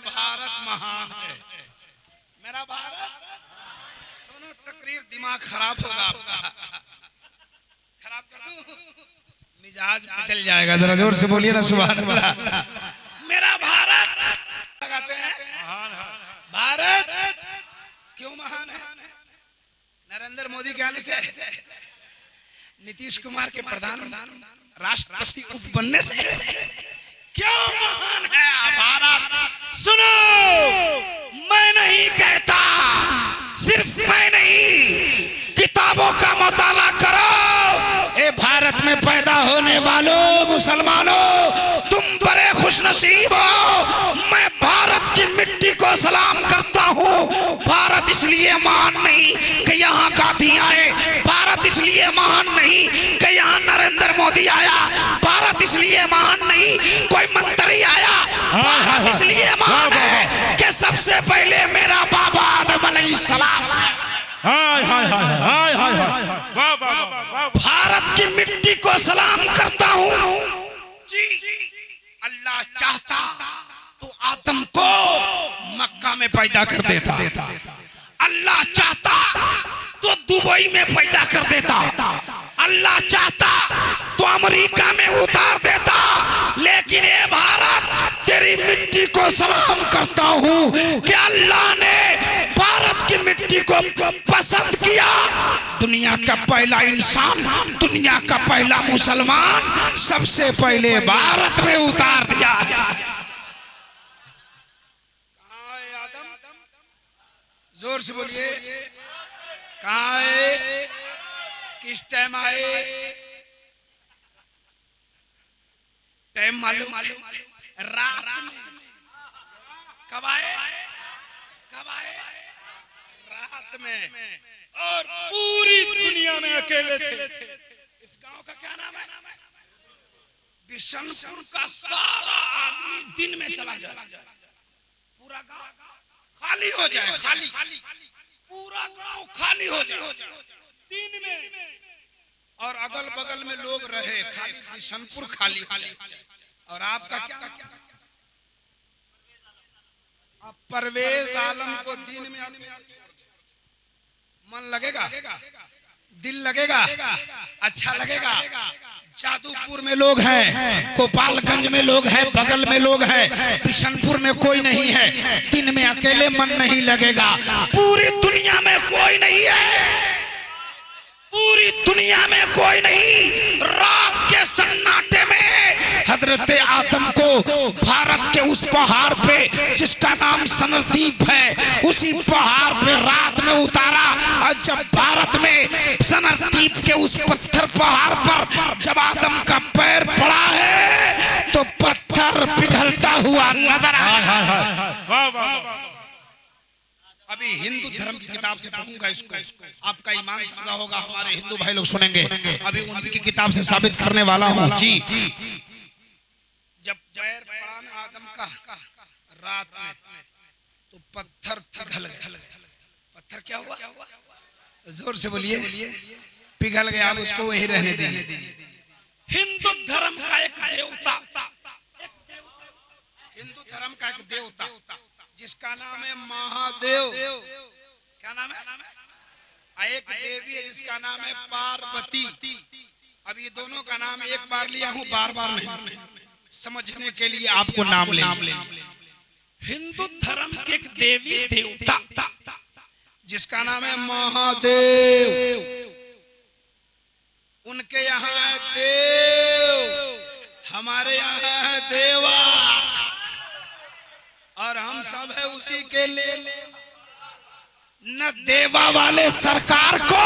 भारत महान है, मेरा भारत। सुनो तकरीर, दिमाग खराब होगा आपका, खराब कर दूं, मिजाज चल जाएगा। जरा जोर से बोलिए ना सुभान अल्लाह। मेरा भारत लगाते हैं भारत क्यों महान है? नरेंद्र मोदी के आने से, नीतीश कुमार के प्रधान राष्ट्रपति उप बनने से क्यों महान है भारत? सुनो, मैं नहीं कहता, सिर्फ मैं नहीं, किताबों का मुताला करो। ए भारत में पैदा होने वालों मुसलमानों, तुम बड़े खुशनसीब हो। मैं भारत की मिट्टी को सलाम करता हूँ। भारत इसलिए महान नहीं कि यहाँ गांधी आए, भारत इसलिए महान नहीं कि यहाँ नरेंद्र मोदी आया, भारत इसलिए महान नहीं कोई मंत्री आया, भारत इसलिए महान है कि सबसे पहले मेरा बाबा आदम अलैहिस्सलाम। भारत की मिट्टी को सलाम करता हूँ जी। अल्लाह चाहता तो आदम को मक्का में पैदा कर देता, अल्लाह चाहता तो दुबई में पैदा कर देता, अल्लाह चाहता तो अमेरिका में उतार देता। लेकिन ये भारत, तेरी मिट्टी को सलाम करता हूँ कि अल्लाह ने भारत की मिट्टी को पसंद किया। दुनिया का पहला इंसान, दुनिया का पहला मुसलमान सबसे पहले भारत में उतार दिया। कहाँ है आदम? जोर से बोलिए, कहाँ है? किस टाइम आए? टाइम मालूम? रात में। कब आए? कब आए? रात में। और पूरी दुनिया में अकेले थे। इस गांव का क्या नाम है? बिशनपुर का सारा आदमी दिन में चला जाए, पूरा गांव खाली हो जाए, खाली, पूरा गांव खाली हो जाए दिन में। और अगल बगल में लोग रहे, खाली बिशनपुर खाली हो जाए। और आपका क्या? आप परवेज आलम को दिन में मन लगेगा, दिल लगेगा, अच्छा लगेगा। जादूपुर में लोग हैं, गोपालगंज में लोग हैं, बगल में लोग हैं, बिशनपुर में कोई नहीं है। दिन में अकेले मन नहीं लगेगा। पूरी दुनिया में कोई नहीं है, पूरी दुनिया में कोई नहीं। रात के सन्नाटे में हजरत आदम को भारत के उस पहाड़ पे, जिसका नाम सनरदीप है, उसी पहाड़ पे रात में उतारा। और जब भारत में सनरदीप के उस पत्थर पहाड़ पर जब आदम का पैर पड़ा है तो पत्थर पिघलता हुआ नजर आया। अभी हिंदू धर्म की किताब से पढ़ूंगा इसको, आपका ईमान ताजा होगा। हमारे हिंदू भाई लोग सुनेंगे, अभी उनकी किताब से साबित करने वाला हूँ जी। जब पैर पड़ा ना आदम का रात में तो पत्थर पिघल गया। पत्थर क्या हुआ? जोर से बोलिए, पिघल गया। अब उसको वहीं रहने दीजिए। हिंदू धर्म का एक देवता, हिंदू धर्म का एक देवता जिसका नाम है महादेव। क्या नाम है? एक देवी है जिसका नाम है पार्वती। अब ये दोनों का नाम एक बार लिया हूँ, बार बार नहीं, समझने के लिए आपको नाम ले। हिंदू धर्म के एक देवी देवता जिसका नाम है महादेव। उनके यहाँ है देव, हमारे यहाँ है देवा, और हम सब है उसी के लिए। न देवा वाले सरकार को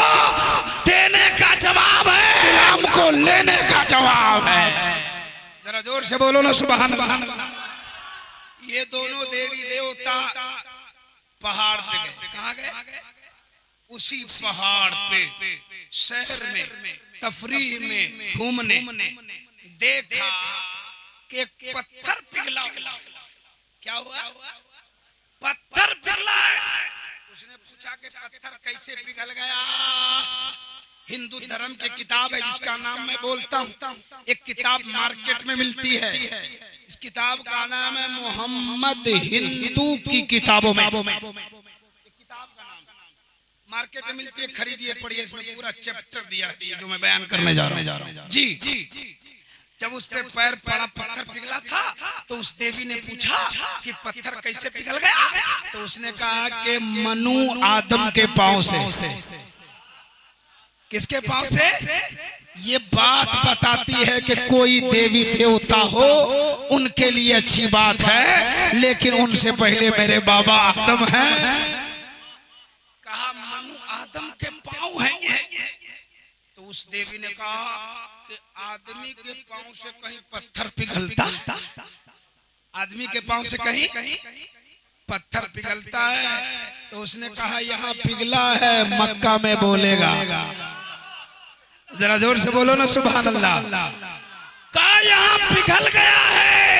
देने का जवाब है, गुलाम को लेने का जवाब है। जरा जोर से बोलो ना सुभान अल्लाह। ये दोनों देवी देवता पहाड़ पे गए। कहाँ गए? उसी पहाड़ पे शहर में तफरीह में घूमने देखा कि पत्थर पिघला। क्या हुआ? पत्थर पिघला। उसने पूछा कि पत्थर कैसे पिघल गया? हिंदू धर्म की किताब है जिसका नाम मैं बोलता हूँ। एक किताब मार्केट में मिलती है, इस किताब का नाम है मोहम्मद हिंदू की किताबों में। किताब का नाम मार्केट में मिलती है, खरीदिए पढ़िए, इसमें पूरा चैप्टर दिया है जो मैं बयान करने जा रहा हूँ जी। जब उस पे पैर पड़ा, पत्थर पिघला था, तो उस देवी ने पूछा कि पत्थर कैसे पिघल गया, तो उसने कहा कि मनु आदम के पांव से। किसके पांव से? ये बात बताती है कि कोई देवी देवता हो उनके लिए अच्छी बात है, लेकिन उनसे पहले मेरे बाबा आदम हैं। कहा मनु आदम के पांव हैं ये। तो उस देवी ने कहा कि आदमी के पांव से कहीं पत्थर पिघलता? आदमी के पांव से कहीं पत्थर पिघलता है? तो उसने कहा यहाँ पिघला है, मक्का में बोलेगा। जरा जोर से बोलो ना सुभान अल्लाह। कहा यहाँ पिघल गया है।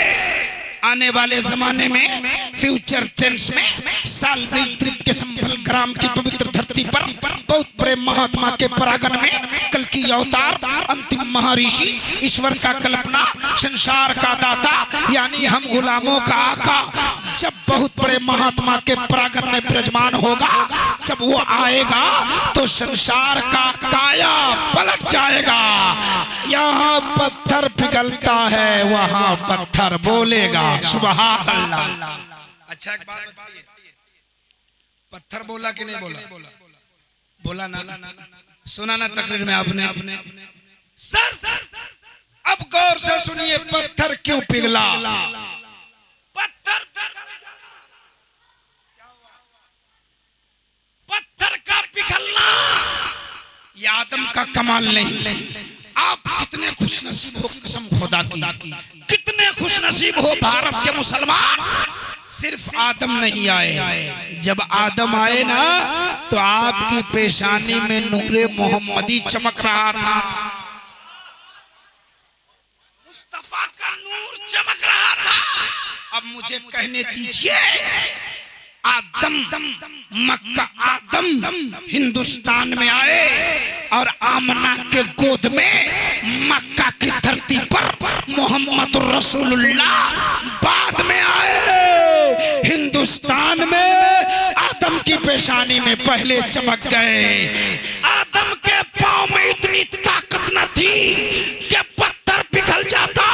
आने वाले जमाने में फ्यूचर टेंस में सालवेल त्रिप के संभल ग्राम की पवित्र धरती पर बहुत बड़े महात्मा के परागण में कल की अवतार अंतिम महर्षि ईश्वर का कल्पना संसार का दाता यानी हम गुलामों का आका जब बहुत बड़े महात्मा के परागण में विराजमान होगा, जब वो आएगा तो संसार का काया पलट जाएगा। यहाँ पत्थर पिघलता है, वहाँ पत्थर बोलेगा। सुभान अल्लाह। अच्छा एक बात बताइए, पत्थर बोला कि नहीं बोला? बोला ना? सुना ना तकरीर में आपने? सर अब गौर से सुनिए, पत्थर क्यों पिघला? पत्थर का पिघलना ये आदम का कमाल नहीं। आप कितने खुशनसीब हो, कसम खुदा की, कितने खुशनसीब हो भारत के मुसलमान। सिर्फ आदम नहीं आए, जब आदम आए ना तो आपकी पेशानी में नूरे मोहम्मदी चमक रहा था, मुस्तफा का नूर चमक रहा था। अब मुझे कहने दीजिए, आदम मक्का, आदम हिंदुस्तान में आए और आमना के गोद में मक्का की धरती पर मोहम्मद रसूलुल्लाह बाद में आए। हिंदुस्तान में आदम की पेशानी में पहले चमक गए। आदम के पांव में इतनी ताकत न थी कि पत्थर पिघल जाता।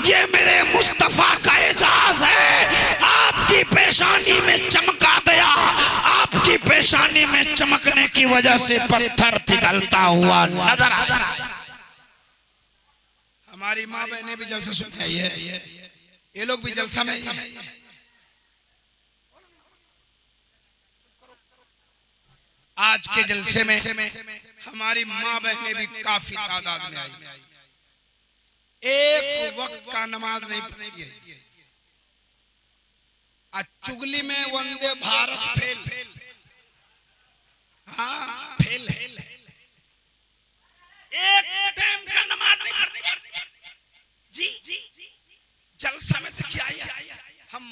ये मेरे मुस्तफा का एजाज है। आपकी पेशानी में चमका दिया, आपकी पेशानी में चमकने की वजह से पत्थर पिघलता हुआ नजर आ रहा है। हमारी माँ बहनें भी जलसा सुन आई है, ये लोग भी जलसा में है। आज के जलसे में हमारी माँ बहनें भी काफी तादाद में आई। एक वक्त का नमाज नहीं पढ़ी है। आज चुगली में वंदे भारत फेल, हाँ फेल है। एक टाइम का नमाज नहीं पढ़ती जी। जलसा में देखिए आया, हम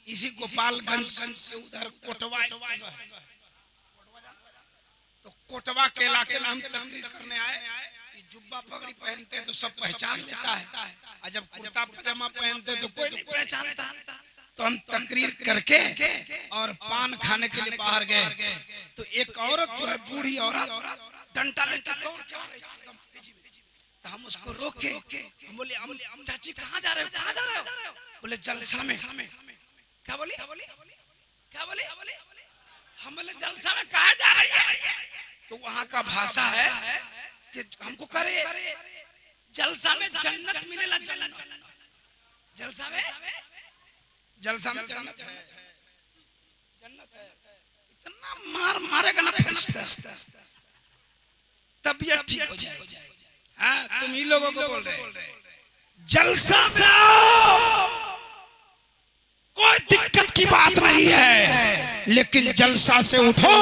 इसी गोपालगंज के उधर कोटवा, तो कोटवा के इलाके में हम तकरीर करने आए। जुब्बा पगड़ी पहनते हैं तो सब पहचान लेता है, और जब कुर्ता पजामा पहनते तो कोई नहीं पहचानता। तो हम तकरीर करके और पान खाने के लिए बाहर गए, तो एक औरत जो है बूढ़ी औरत डंडा लेके दौड़ के आ रही थी। तो हम उसको रोके, हम बोले चाची कहाँ जा रहे हो, कहाँ जा रहे हो? बोले जलसा में। क्या बोली? क्या बोली? हम बोले जलसा में कहाँ जा रही है? तो वहाँ का भाषा है कि हमको करे जलसा में जन्नत मिलेला। जलसा में जन्नत है, जन्नत है। इतना मारेगा ना फरिश्ता, तबीयत ठीक हो जाएगी। हाँ तुम ही लोगों को बोल रहे जलसा में आओ, कोई दिक्कत की बात नहीं है, लेकिन जलसा से उठो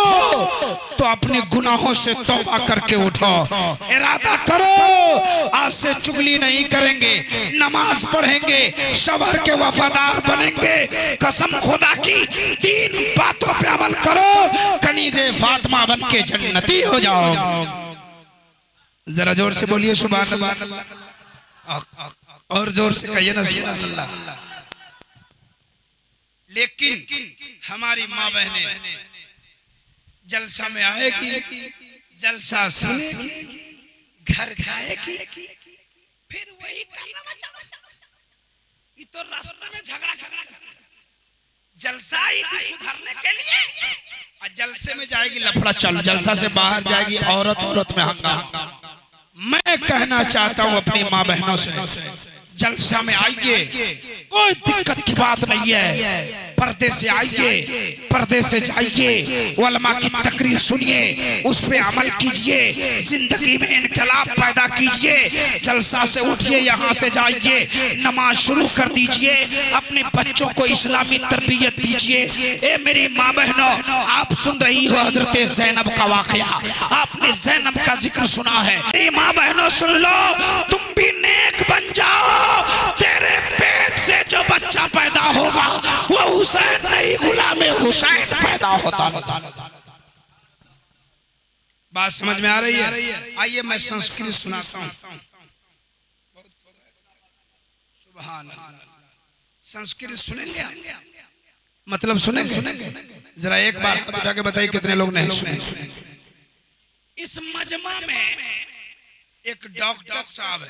तो अपने गुनाहों से तौबा करके उठो। इरादा करो आज से चुगली नहीं करेंगे, नमाज पढ़ेंगे, शबर के वफादार बनेंगे। कसम खुदा की 3 बातों पे अमल करो, कनीज़े फातिमा बन के जन्नती हो जाओ। जरा जोर से बोलिए सुभान अल्लाह, और जोर से कहिए ना सुभान अल्लाह। लेकिन हमारी माँ बहनें जलसा में आएगी, जलसा सुनेगी, घर जाएगी, फिर वही करना बचा। ये तो रास्ते में झगड़ा जलसा ही थी सुधरने के लिए, और जलसे में जाएगी लफड़ा चल, जलसा से बाहर जाएगी औरत औरत में हंगामा। मैं कहना चाहता हूँ अपनी माँ बहनों से, जलसा में आइए, कोई दिक्कत की बात नहीं है। पर्दे से आइए, पर्दे से जाइए, उलमा की तकरीर सुनिए, उस पे अमल कीजिए, जिंदगी में इनकलाब पैदा कीजिए। जलसा से उठिए, यहाँ से जाइए, नमाज शुरू कर दीजिए, अपने बच्चों को इस्लामी तरबियत दीजिए। ए मेरी माँ बहनों, आप सुन रही हो हजरत ज़ैनब का वाकया, आपने ज़ैनब का जिक्र सुना है। मेरी माँ बहनों सुन लो, तुम भी नेक बन जाओ। तेरे पेट से जो बच्चा पैदा होगा वो हुसैन नहीं, गुलाम हुसैन पैदा होता। बात समझ में आ रही है? आइए मैं संस्कृत सुनाता हूँ। सुभान अल्लाह। संस्कृत सुनेंगे, मतलब सुनेंगे? जरा एक बार हाथ उठा के बताइए कितने लोग नहीं सुनेंगे। इस मजमा में एक डॉक्टर साहब है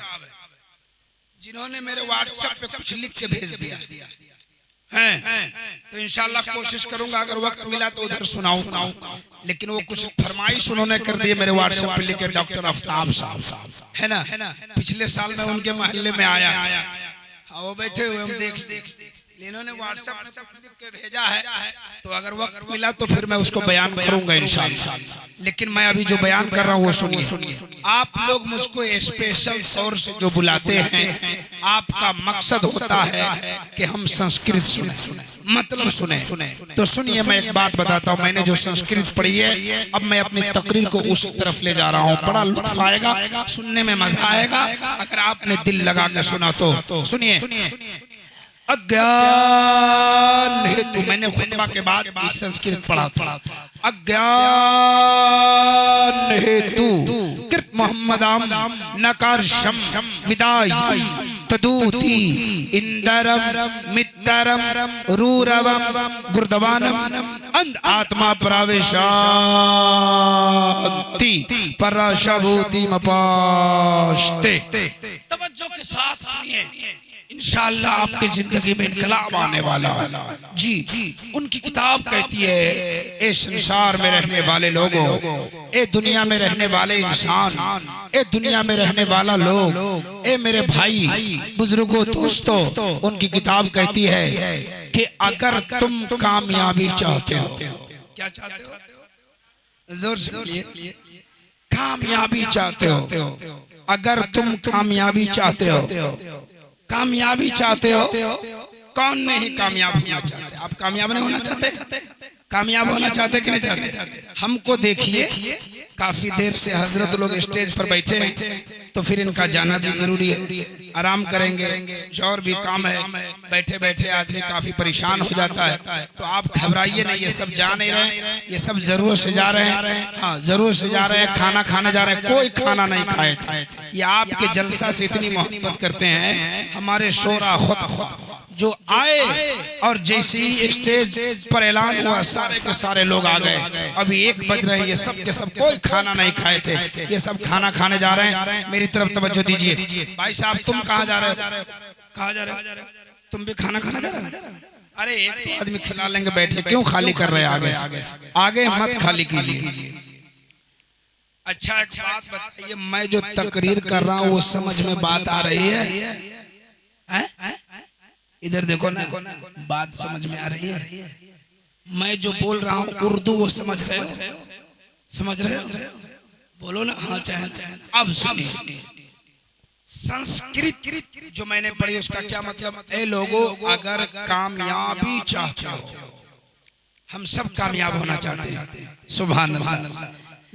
जिन्होंने मेरे व्हाट्सएप पे कुछ लिख के भेज दिया है, तो इंशाल्लाह कोशिश करूंगा अगर वक्त मिला तो उधर सुनाऊंगा। लेकिन वो कुछ फरमाइश उन्होंने कर दी मेरे व्हाट्सएप पे लिखे, डॉक्टर आफ्ताब साहब है ना, पिछले साल मैं उनके मोहल्ले में आया, वो बैठे हुए हम देख, इन्होंने व्हाट्सएप पे लिख के भेजा है, तो अगर वक्त मिला तो फिर मैं उसको बयान करूंगा इंशाल्लाह। लेकिन मैं अभी जो बयान कर रहा हूँ वो सुनिए। आप लोग मुझको स्पेशल तौर से जो बुलाते हैं, आपका मकसद होता है कि हम संस्कृत सुने, मतलब सुने। तो सुनिए, मैं एक बात बताता हूँ, मैंने जो संस्कृत पढ़ी है, अब मैं अपनी तकरीर को उसी तरफ ले जा रहा हूँ। बड़ा लुत्फ आएगा, सुनने में मजा आएगा अगर आपने दिल लगा के सुना तो। सुनिए, अज्ञान हेतु, मैंने खुतबा के बाद इस संस्कृत पढ़ा था। अज्ञान हेतु कृत मोहम्मदाम नकारशम विदायम तदूति इंदरम मित्रम रूरवम गुर्दवानम अंध आत्मा प्रवेशाति पराशभूति मपास्ते। तवज्जो के साथ सुनिए, इंशाअल्लाह आपके जिंदगी में इनकलाब आने वाला है जी। उनकी किताब कहती है, ए संसार में रहने वाले लोगों, ए दुनिया में रहने वाले इंसान, ए दुनिया में रहने वाला लोग, ए मेरे भाई बुजुर्गों दोस्तों, उनकी किताब कहती है कि अगर तुम कामयाबी चाहते हो, क्या चाहते हो? जोर से बोलिए, कामयाबी चाहते हो। अगर तुम कामयाबी चाहते हो, कामयाबी चाहते हो, कौन नहीं कामयाब होना चाहते? आप कामयाब नहीं होना चाहते? कामयाब होना चाहते कि नहीं चाहते? हमको देखिए, काफी देर से हजरत लोग स्टेज पर बैठे हैं, तो फिर इनका जाना भी जरूरी है। आराम करेंगे, और भी काम है, बैठे बैठे आदमी काफी परेशान हो जाता है। तो आप घबराइए नहीं, ये सब जा नहीं रहे, ये सब जरूर से जा रहे हैं। हाँ, जरूर से जा रहे हैं, खाना खाने जा रहे हैं। कोई खाना नहीं खाए थे, ये आपके जलसा से इतनी मोहब्बत करते हैं। हमारे शोरा खुद जो आए और जैसे ही स्टेज पर ऐलान हुआ, सारे के सारे लोग आ गए। अभी 1 बज रहे हैं, ये सब के सब कोई खाना नहीं खाए थे, ये सब खाना खाने जा रहे हैं। मेरी तरफ तवज्जो दीजिए। भाई साहब, तुम कहाँ जा रहे हो? कहाँ जा रहे हो? तुम भी खाना खाना जा रहे हो? अरे एक तो आदमी खिला लेंगे, बैठे क्यों खाली कर रहे हैं? आगे से आगे मत खाली कीजिए। अच्छा एक बात बताइए, मैं जो तकरीर कर रहा हूँ वो समझ में बात आ रही है? इधर देखो ना, बात समझ में आ रही है? मैं जो बोल रहा हूँ उर्दू, वो समझ रहे हो? समझ रहे हो? बोलो ना हाँ चाहे। अब सुनिए, संस्कृत जो मैंने पढ़ी उसका क्या मतलब? ए लोगों, अगर कामयाबी चाहते हो, हम सब कामयाब होना चाहते हैं, सुभान अल्लाह।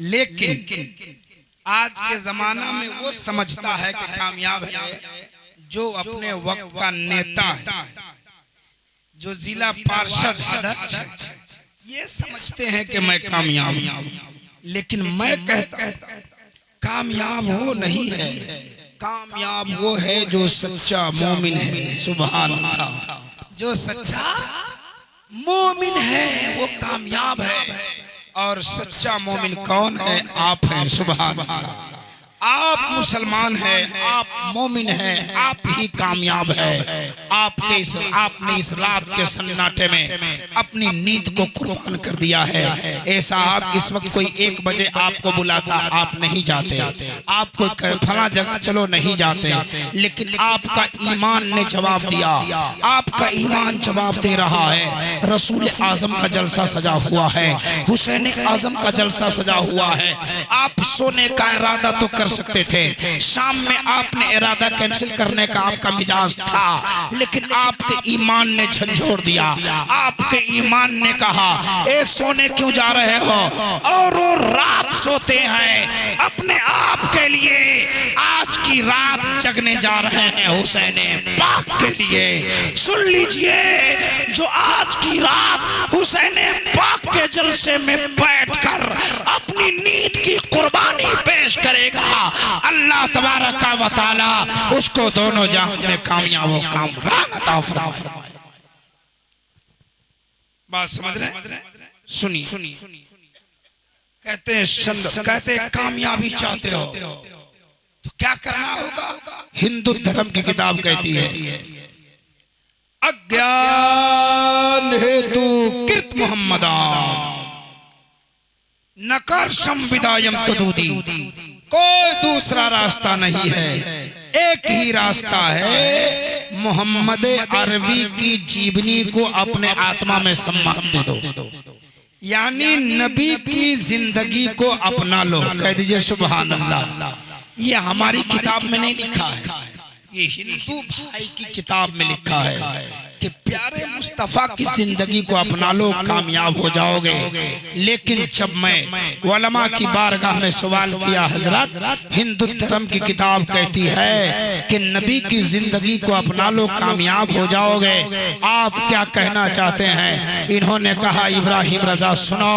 लेकिन आज के जमाना में वो समझता है कि कामयाब है जो अपने वक्त का नेता है, जो जिला पार्षद अध्यक्ष है, ये समझते हैं कि मैं कामयाब हूं। लेकिन मैं कहता हूं कामयाब वो नहीं है, कामयाब वो है जो सच्चा मोमिन है। सुभान अल्लाह, जो सच्चा मोमिन है वो कामयाब है। और सच्चा मोमिन कौन है? आप हैं। सुभान अल्लाह, आप मुसलमान हैं, आप मोमिन हैं, आप ही कामयाब है। आपने इस रात के सन्नाटे में अपनी नींद को कुर्बान कर दिया है। ऐसा आप इस वक्त कोई 1 बजे आपको बुलाता, आप नहीं जाते। आपको फला जगह चलो, नहीं जाते। लेकिन आपका ईमान ने जवाब दिया, आपका ईमान जवाब दे रहा है। रसूल आजम का जलसा सजा हुआ है, हुसैन आजम का जलसा सजा हुआ है। आप सोने का इरादा तो कर सकते थे, शाम में आपने इरादा कैंसिल करने का आपका मिजाज था, लेकिन आपके ईमान ने झंझोड़ दिया। आपके ईमान ने कहा, एक सोने क्यों जा रहे हो? और वो रात सोते हैं अपने आप के लिए, आज की रात जगने जा रहे हैं हुसैन पाक के लिए। सुन लीजिए, जो आज की रात हुसैन पाक के जलसे में बैठकर अपनी नींद की कुर्बानी पेश करेगा, अल्लाह तबारक व तआला उसको दोनों जहां में कामयाब व कामरान अता फरमाए। बात समझ रहे? सुनिए, कहते हैं कामयाबी चाहते हो तो क्या करना होगा? हिंदू धर्म की किताब कहती है, अज्ञान हेतु कृत मुहम्मदा नकर्षम विदायम तदूदी। कोई दूसरा रास्ता नहीं है, एक ही रास्ता है, मोहम्मद अरबी की जीवनी को अपने आत्मा में सम्मान दे दो, यानी नबी की जिंदगी को अपना लो। कह दीजिए सुभान अल्लाह। ये हमारी किताब में नहीं लिखा है, ये हिंदू भाई की किताब में लिखा है कि प्यारे मुस्तफा की जिंदगी को अपना लो, कामयाब हो जाओगे। लेकिन जब मैं उलमा की बारगाह में सवाल किया, हजरत हिंदू धर्म की किताब कहती है कि नबी की जिंदगी को अपना लो, कामयाब हो जाओगे, आप क्या कहना चाहते हैं? इन्होंने कहा, इब्राहिम रजा सुनो,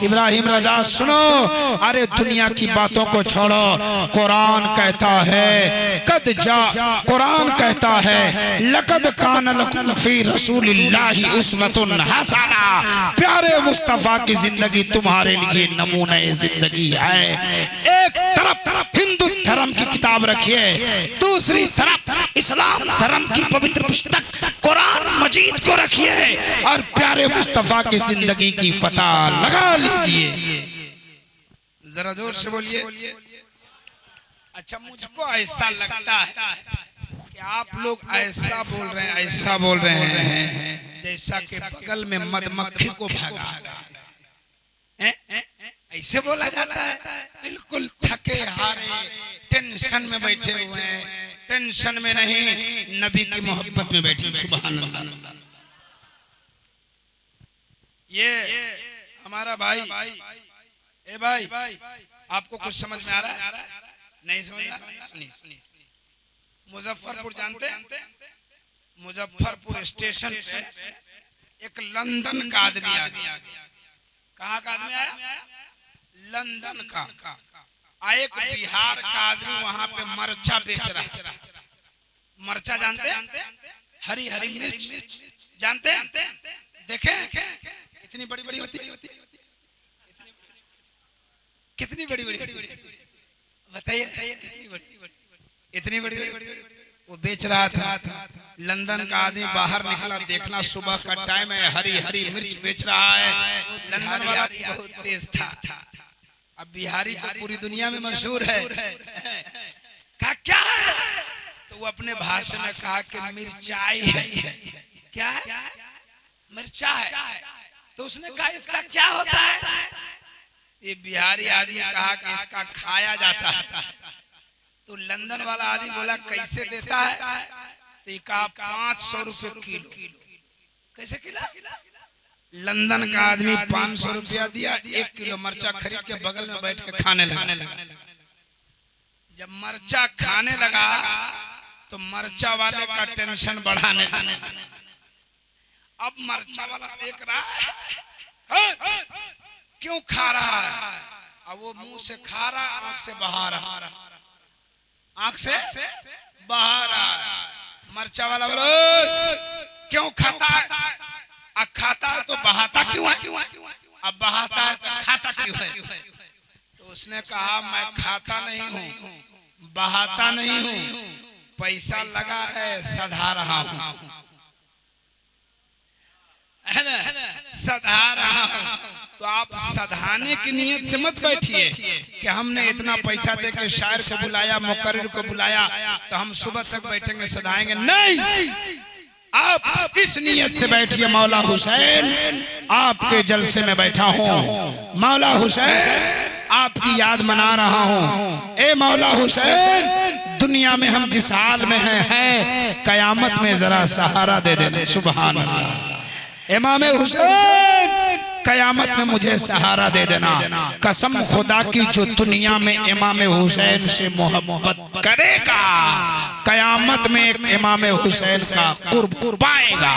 इब्राहिम रजा सुनो, अरे दुनिया की बातों को छोड़ो, कुरान कहता है कुरान कहता है लक़द कान लकुम फी रसूलिल्लाहि उस्वतुन हसना। प्यारे मुस्तफा की जिंदगी तुम्हारे लिए नमूने जिंदगी है। एक तरफ हिंदू धर्म की किताब रखिए, दूसरी तरफ इस्लाम धर्म की पवित्र पुस्तक कुरान मजीद को रखिए, और प्यारे मुस्तफा की जिंदगी की पता लगा लीजिए। जरा जोर से बोलिए। अच्छा, मुझको ऐसा लगता है कि आप लोग ऐसा बोल रहे हैं, ऐसा बोल रहे हैं जैसा कि बगल में मधुमक्खी को भगा ऐसे बोला जाता है। बिल्कुल थके हारे टेंशन में बैठे हुए हैं, टेंशन में नहीं, नबी की मोहब्बत में बैठे। सुभान अल्लाह। ये हमारा भाई, ए भाई, आपको कुछ समझ में आ रहा है? नहीं समझ में आ रहा? सुनिए, मुजफ्फरपुर जानते हैं? मुजफ्फरपुर स्टेशन पे एक लंदन का आदमी आ गया। कहाँ का आदमी आया? लंदन का। एक बिहार का आदमी वहां पे मरचा बेच रहा है। मरचा जानते हैं? हरी हरी मिर्च जानते हैं? देखें इतनी बड़ी बड़ी होती है, कितनी बड़ी बड़ी होती है बताइए, इतनी बड़ी वो बेच रहा था। लंदन का आदमी बाहर निकला, देखना सुबह का टाइम है, हरी हरी मिर्च बेच रहा है। लंदन वाला बहुत तेज था। अब बिहारी तो पूरी दुनिया में मशहूर है। कहा क्या है? तो वो अपने भाषा में कहा कि मिर्चाई है। क्या है? मिर्चा है। तो उसने कहा इसका क्या होता है? ये बिहारी आदमी कहा कि इसका खाया जाता है। तो लंदन वाला आदमी बोला कैसे देता है? तो ये कहा 500 रुपए किलो। कैसे किलो? लंदन का आदमी 500 रुपया दिया, 1 किलो मरचा खरीद के बगल में बैठ के खाने लगा। जब मरचा खाने लगा तो मरचा वाले का टेंशन बढ़ाने लगा। अब मरचा वाला देख रहा है क्यों खा रहा है, अब वो मुंह से खा रहा, आंख से बहा रहा, आंख से बहा रहा। मरचा वाला बोलो क्यों खाता है? अब खाता है तो बहाता क्यों है? अब बहाता है तो खाता क्यों है? तो उसने कहा मैं खाता नहीं हूँ, बहाता नहीं हूँ, पैसा लगा है सधा रहा हूँ, सधा रहा हूँ। तो आप सधाने की नीयत से मत बैठिए कि हमने इतना पैसा दे के शायर को बुलाया, मुकर्रिर को बुलाया तो हम सुबह तक बैठेंगे सधाएंगे। नहीं, आप इस नीयत से बैठिए मौला हुसैन आपके जलसे में बैठा हूँ, मौला हुसैन आपकी याद मना रहा हूँ। ए मौला हुसैन दुनिया में हम जिस हाल में हैं कयामत में जरा सहारा दे देने। सुभान अल्लाह। इमाम हुसैन कयामत में मुझे सहारा दे देना। कसम खुदा की जो दुनिया में इमाम हुसैन से मोहब्बत करेगा कयामत में एक इमाम हुसैन का कुर्ब पाएगा।